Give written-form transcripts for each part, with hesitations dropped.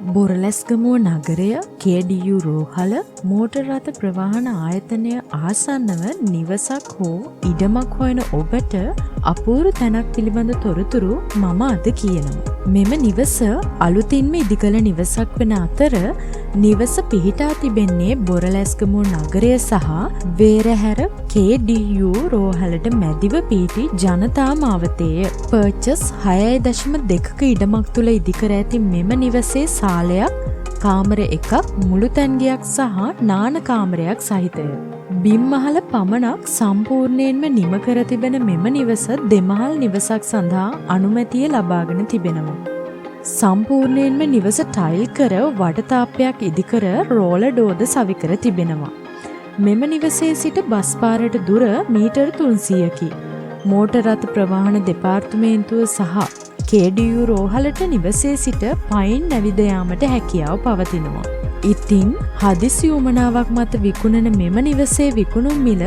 බොරලැස්ගමුව නගරය KDU රෝහල motor රථ ප්‍රවාහන ආයතනය ආසන්නව නිවසක් හෝ ඉඩමක් හොයන ඔබට අපූරු තැනක් පිළිබඳ තොරතුරු මම අද කියනවා. මෙම නිවස අලුතින්ම ඉදිකළ නිවසක් වන අතර නිවස පිහිටා තිබෙන්නේ බොරලැස්ගමුව නගරය සහ වේරහැර KDU රෝහලට මැදිව පිහිටි ජනතා මාවතේය. පර්චස් 6.2ක ඉඩමක් තුළ ඉදිකර ඇති මෙම නිවසේ සාලයක්, කාමර එකක්, මුළු තැන්ගයක් සහ නාන කාමරයක් සහිතය. බිම්මහල පමණක් සම්පූර්ණයෙන්ම නිම කර තිබෙන මෙම නිවස දෙමහල් නිවසක් සඳහා අනුමැතිය ලබාගෙන තිබෙනවා. සම්පූර්ණයෙන්ම නිවස ටයිල් කර වටතාපයක් ඉදිකර රෝල ඩෝද සවිකර තිබෙනවා. මෙම නිවසේ සිට බස් පාරට දුර මීටර් 300කි. මෝටර් රථ ප්‍රවාහන දෙපාර්තමේන්තුව සහ KDU රෝහලට නිවසේ සිට පයින් නැවිද යාමට හැකියාව පවතිනවා. ඉතින් හදිසි උවමනාවක් මත විකුණන මෙම නිවසේ විකුණුම් මිල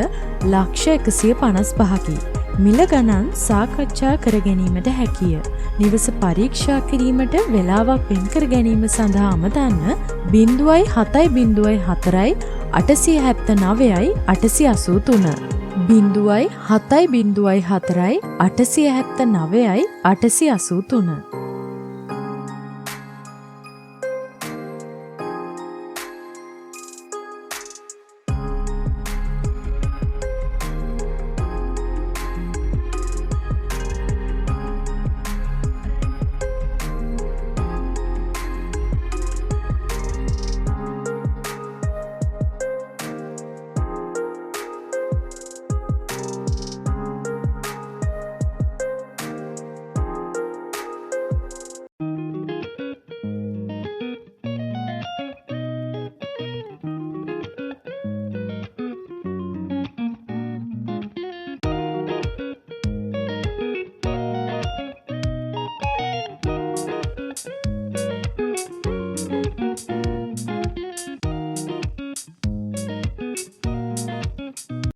ලක්ෂ 155කි. මිල ගණන් සාකච්ඡා කර ගැනීමට හැකිය. නිවස පරීක්ෂා කිරීමට වේලාවක් වෙන් කර ගැනීම සඳහා අමතන්න 0704 879 883 0704 879 883